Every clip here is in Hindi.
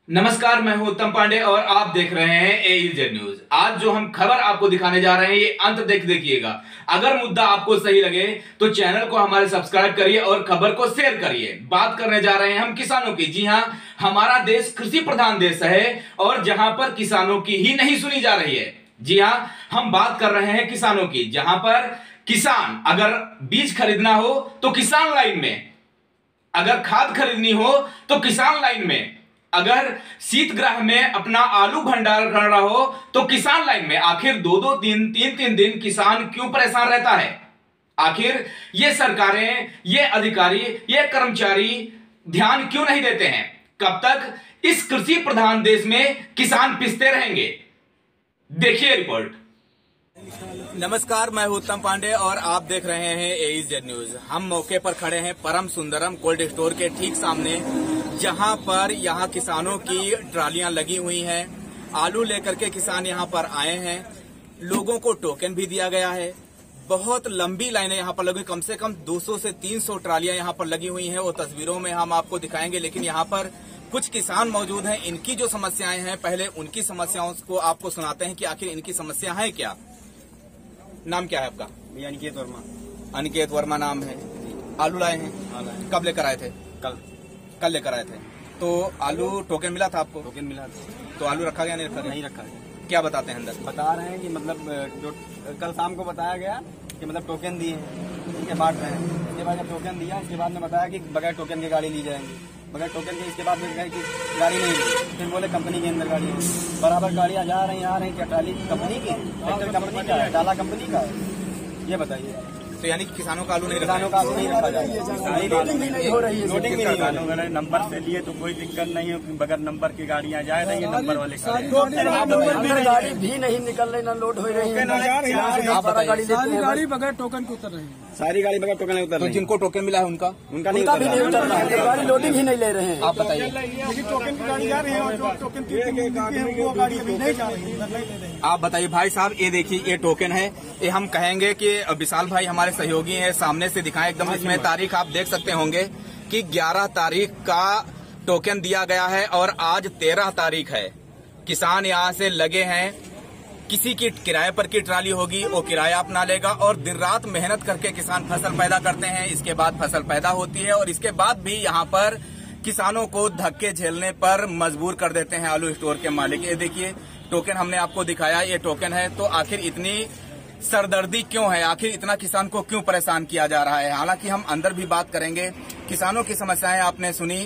नमस्कार, मैं हूं उत्तम पांडे और आप देख रहे हैं AEZ न्यूज। आज जो हम खबर आपको दिखाने जा रहे हैं ये अंत देखिएगा। अगर मुद्दा आपको सही लगे तो चैनल को हमारे सब्सक्राइब करिए और खबर को शेयर करिए। बात करने जा रहे हैं हम किसानों की। जी हां, हमारा देश कृषि प्रधान देश है और जहां पर किसानों की ही नहीं सुनी जा रही है। जी हां, हम बात कर रहे हैं किसानों की, जहां पर किसान अगर बीज खरीदना हो तो किसान लाइन में, अगर खाद खरीदनी हो तो किसान लाइन में, अगर शीतगृह में अपना आलू भंडार करना हो तो किसान लाइन में। आखिर दो तीन दिन किसान क्यों परेशान रहता है? आखिर ये सरकारें, ये अधिकारी, ये कर्मचारी ध्यान क्यों नहीं देते हैं? कब तक इस कृषि प्रधान देश में किसान पिसते रहेंगे? देखिए रिपोर्ट। नमस्कार, मैं उत्तम पांडे और आप देख रहे हैं AEZ न्यूज। हम मौके पर खड़े हैं परम सुंदरम कोल्ड स्टोर के ठीक सामने, जहां पर यहां किसानों की ट्रालियां लगी हुई हैं। आलू लेकर के किसान यहां पर आए हैं। लोगों को टोकन भी दिया गया है। बहुत लंबी लाइनें यहां पर लगी, कम से कम 200 से 300 ट्रालियां यहां पर लगी हुई हैं। वो तस्वीरों में हम आपको दिखाएंगे, लेकिन यहां पर कुछ किसान मौजूद हैं। इनकी जो समस्याएं हैं, पहले उनकी समस्याओं को आपको सुनाते हैं कि आखिर इनकी समस्या है क्या। नाम क्या है आपका? अनिकेत वर्मा। अनिकेत वर्मा नाम है। आलू लाए हैं? कब लेकर आए थे? कल लेकर आए थे। तो आलू टोकन मिला था आपको? टोकन मिला था। तो आलू रखा गया नहीं रखा गया? नहीं रखा है। क्या बताते हैं अंदर? बता रहे हैं कि मतलब जो कल शाम को बताया गया कि मतलब टोकन दिए हैं, ठीक है, बांट रहे हैं। उसके बाद जब टोकन दिया, उसके बाद में बताया कि बगैर टोकन की गाड़ी ली जाएंगी। बगैर टोकन के इसके बाद में कहे कि गाड़ी नहीं ली। फिर बोले कंपनी के अंदर गाड़ी है। बराबर गाड़ियाँ जा रही आ रही। क्या ट्राली कंपनी की, ट्रैक्टर कंपनी का है, डाला कंपनी का है? ये बताइए। तो यानी कि किसानों का आलू नहीं किसानों का आलू नहीं रखा जाएगा। लोडिंग भी नहीं हो रही है। लोडिंग भी नहीं हो रही है। नंबर से लिए तो कोई दिक्कत नहीं है, बगैर नंबर की गाड़ियाँ जा रही है, नंबर वाले गाड़ी भी नहीं निकल रही, ना लोड हो रही है। गाड़ी बगैर टोकन के उतर रही है। सारी गाड़ी बगैर टोकन उतर तो रही है। जिनको टोकन मिला है उनका नहीं भी नहीं उतर रहा है। गाड़ी लोडिंग ही नहीं ले रहे हैं। आप बताइए। टोकन की गाड़ी जा रही है और जो टोकन की वो गाड़ी अभी नहीं जा रही है। आप बताइए भाई साहब, ये देखिए ये टोकन है। ये हम कहेंगे कि विशाल भाई हमारे सहयोगी हैं, सामने से दिखाएं एकदम। इसमें तारीख आप देख सकते होंगे कि 11 तारीख का टोकन दिया गया है और आज 13 तारीख है। किसान यहाँ से लगे हैं। किसी की किराए पर की ट्राली होगी, वो किराया अपना लेगा और दिन रात मेहनत करके किसान फसल पैदा करते हैं। इसके बाद फसल पैदा होती है और इसके बाद भी यहाँ पर किसानों को धक्के झेलने पर मजबूर कर देते हैं आलू स्टोर के मालिक। ये देखिए टोकन हमने आपको दिखाया, ये टोकन है। तो आखिर इतनी सरदर्दी क्यों है? आखिर इतना किसान को क्यों परेशान किया जा रहा है? हालांकि हम अंदर भी बात करेंगे। किसानों की समस्याएं आपने सुनी,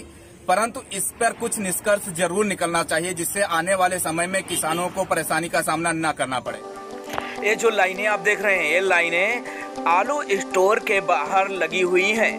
परंतु इस पर कुछ निष्कर्ष जरूर निकलना चाहिए, जिससे आने वाले समय में किसानों को परेशानी का सामना न करना पड़े। ये जो लाइनें आप देख रहे हैं, ये लाइनें आलू स्टोर के बाहर लगी हुई हैं।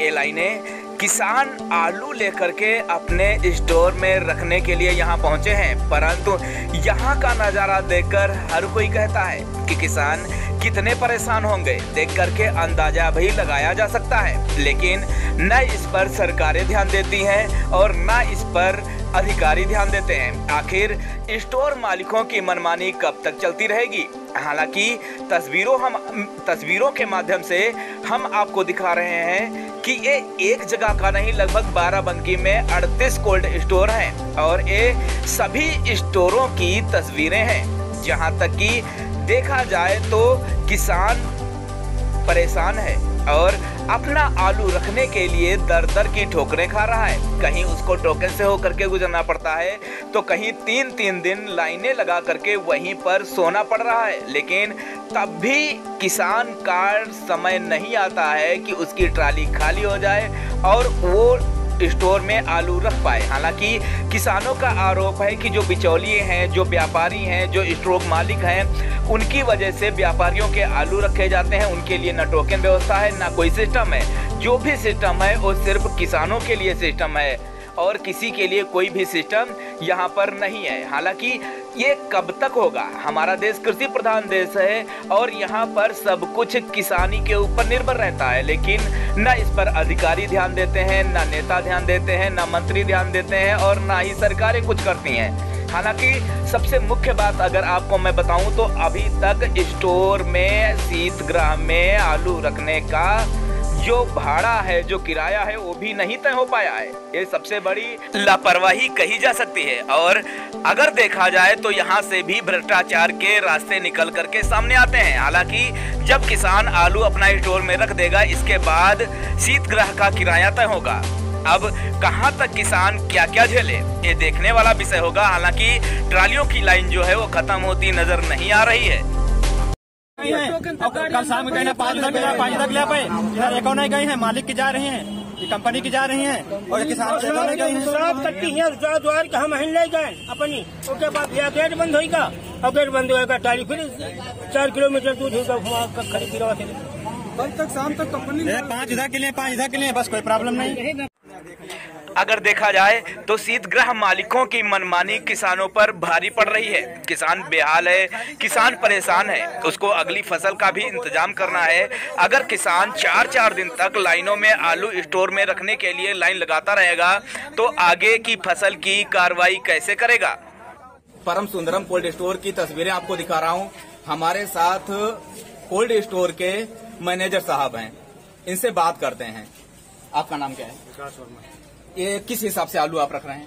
ये लाइनें किसान आलू लेकर के अपने स्टोर में रखने के लिए यहाँ पहुँचे हैं, परंतु यहाँ का नज़ारा देखकर हर कोई कहता है कि किसान कितने परेशान होंगे। देख करके अंदाजा भी लगाया जा सकता है, लेकिन न इस पर सरकारें ध्यान देती हैं और न इस पर अधिकारी ध्यान देते हैं। आखिर स्टोर मालिकों की मनमानी कब तक चलती रहेगी? हालांकि तस्वीरों के माध्यम से हम आपको दिखा रहे हैं कि ये एक जगह का नहीं, लगभग बाराबंकी में 38 कोल्ड स्टोर हैं और ये सभी स्टोरों की तस्वीरें हैं। जहां तक कि देखा जाए तो किसान परेशान है और अपना आलू रखने के लिए दर दर की ठोकरें खा रहा है। कहीं उसको टोकन से होकर के गुजरना पड़ता है, तो कहीं 3-3 दिन लाइनें लगा करके वहीं पर सोना पड़ रहा है। लेकिन तब भी किसान का समय नहीं आता है कि उसकी ट्राली खाली हो जाए और वो स्टोर में आलू रख पाए। हालांकि किसानों का आरोप है कि जो बिचौलिए हैं, जो व्यापारी हैं, जो स्टोर मालिक हैं, उनकी वजह से व्यापारियों के आलू रखे जाते हैं। उनके लिए न टोकन व्यवस्था है, न कोई सिस्टम है। जो भी सिस्टम है वो सिर्फ किसानों के लिए सिस्टम है और किसी के लिए कोई भी सिस्टम यहाँ पर नहीं है। हालांकि ये कब तक होगा? हमारा देश कृषि प्रधान देश है और यहाँ पर सब कुछ किसानी के ऊपर निर्भर रहता है, लेकिन न इस पर अधिकारी ध्यान देते हैं, न नेता ध्यान देते हैं, न मंत्री ध्यान देते हैं और न ही सरकारें कुछ करती हैं। हालांकि सबसे मुख्य बात अगर आपको मैं बताऊं तो अभी तक स्टोर में, शीतगृह में आलू रखने का जो भाड़ा है, जो किराया है, वो भी नहीं तय हो पाया है। ये सबसे बड़ी लापरवाही कही जा सकती है। और अगर देखा जाए तो यहाँ से भी भ्रष्टाचार के रास्ते निकल करके सामने आते हैं। हालांकि जब किसान आलू अपना स्टोर में रख देगा, इसके बाद शीतगृह का किराया तय होगा। अब कहां तक किसान क्या क्या झेले, ये देखने वाला विषय होगा। हालांकि ट्रालियों की लाइन जो है वो खत्म होती नजर नहीं आ रही है। कल शाम गए 5 तक ले पाए, इधर एक नहीं गई है, मालिक की जा रही हैं, ये कंपनी की जा रही हैं, और किसान से नहीं गई हैं। द्वार का हम ले गए अपनी, उसके बाद गेट बंद होगा, और गेट बंद होगा टाली फिर 4 किलोमीटर दूर होगा खरीदी रहा थे। कल तक शाम तक कंपनी 5 इधर के लिए बस कोई प्रॉब्लम नहीं। अगर देखा जाए तो शीतगृह मालिकों की मनमानी किसानों पर भारी पड़ रही है। किसान बेहाल है, किसान परेशान है, उसको अगली फसल का भी इंतजाम करना है। अगर किसान 4-4 दिन तक लाइनों में आलू स्टोर में रखने के लिए लाइन लगाता रहेगा तो आगे की फसल की कार्रवाई कैसे करेगा। परम सुंदरम कोल्ड स्टोर की तस्वीरें आपको दिखा रहा हूं। हमारे साथ कोल्ड स्टोर के मैनेजर साहब हैं, इनसे बात करते हैं। आपका नाम क्या है? विकास वर्मा। ये किस हिसाब से आलू आप रख रहे हैं?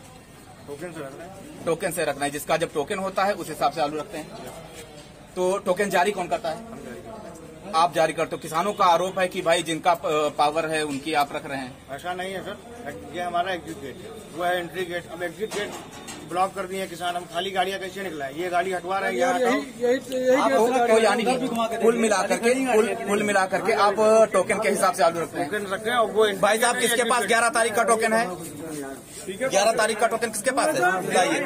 टोकन से रख रहे हैं। टोकन से रखना है, जिसका जब टोकन होता है उस हिसाब से आलू रखते हैं। तो टोकन जारी कौन करता है? आप जारी करते हो। किसानों का आरोप है कि भाई जिनका पावर है उनकी आप रख रहे हैं। ऐसा नहीं है सर, ये हमारा एग्जिट गेट है, वो है एंट्री गेट। अब एग्जिट गेट ब्लॉक कर दिए किसान, हम खाली गाड़ियां कैसे निकला है? ये गाड़ी हटवा रहे हैं यहाँ। तो यानी कि कुल मिला करके आप टोकन के हिसाब से आलू रखते हैं। टोकन रखे हैं, और वो भाई साहब किसके पास 11 तारीख का टोकन है? 11 तारीख का टोकन किसके पास है बताइए।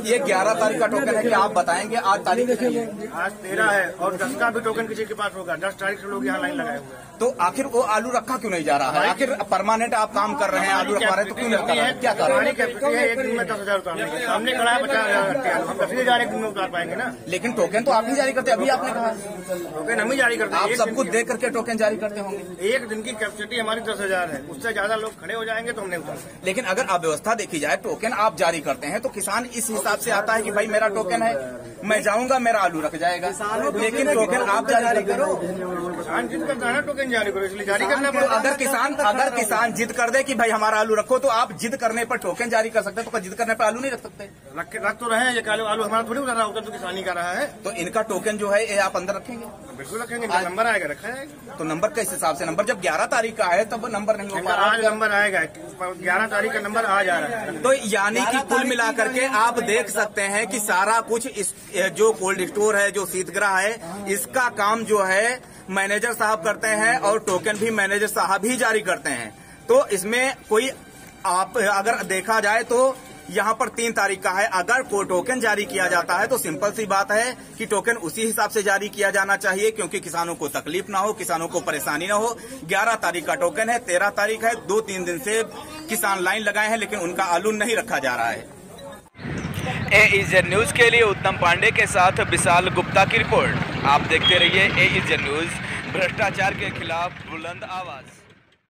ये 11 तारीख का टोकन है कि आप बताएंगे आज तारीख कितनी है? आज 13 है, और 10 का भी टोकन किसी के पास होगा। 10 तारीख से लोग यहाँ लाइन लगाए हुए हैं। तो आखिर वो आलू रखा क्यों नहीं जा रहा है? आखिर परमानेंट आप काम कर रहे हैं, आलू रखवा रहे हैं, तो क्यों नहीं रखा रहे हैं? क्या कर रहे हैं? एक दिन में 10,000 उतारने के सामने खड़ा है 50,000 रखते हैं, हम 10,000 एक दिन में उतार पाएंगे ना। लेकिन टोकन तो आप ही जारी करते हैं। अभी आपने कहा टोकन हम ही जारी करते हैं। आप सब कुछ देख करके टोकन जारी करते होंगे। एक दिन की कैपेसिटी हमारी 10,000 है, उससे ज्यादा लोग खड़े हो जाएंगे तो हम नहीं उतारते। लेकिन अगर अव्यवस्था देखी जाए, टोकन आप जारी करते हैं तो किसान इस हिसाब से आता है कि भाई मेरा टोकन है, मैं जाऊंगा मेरा आलू रख जाएगा। लेकिन टोकन आप जारी करो, किसान जिद करता है ना टोकन जारी करो, इसलिए जारी करना तो पड़ेगा। अगर किसान जिद कर दे कि भाई हमारा आलू रखो, तो आप जिद करने पर टोकन जारी कर सकते हैं, तो जिद करने पर आलू नहीं रख सकते? रख तो रहे हैं, ये आलू हमारा थोड़ी उतार रहा होगा, तो किसानी का रहा है। तो इनका टोकन जो है ये आप अंदर रखेंगे? बिल्कुल रखेंगे, नंबर आएगा, रखा जाएगा। तो नंबर किस हिसाब से? नंबर जब 11 तारीख का है तब नंबर नहीं होगा। आज नंबर आएगा, 11 तारीख का नंबर आ जा रहा है। तो यानी कि कुल मिलाकर के आप देख सकते हैं कि सारा कुछ इस जो कोल्ड स्टोर है, जो शीतगृह है, इसका काम जो है मैनेजर साहब करते हैं और टोकन भी मैनेजर साहब ही जारी करते हैं। तो इसमें कोई आप अगर देखा जाए तो यहाँ पर 3 तारीख का है। अगर कोई टोकन जारी किया जाता है तो सिंपल सी बात है कि टोकन उसी हिसाब से जारी किया जाना चाहिए, क्योंकि किसानों को तकलीफ ना हो, किसानों को परेशानी ना हो। 11 तारीख का टोकन है, 13 तारीख है, 2-3 दिन से किसान लाइन लगाए हैं, लेकिन उनका आलू नहीं रखा जा रहा है। एईजेड न्यूज के लिए उत्तम पांडे के साथ विशाल गुप्ता की रिपोर्ट। आप देखते रहिए एईजेड न्यूज, भ्रष्टाचार के खिलाफ बुलंद आवाज।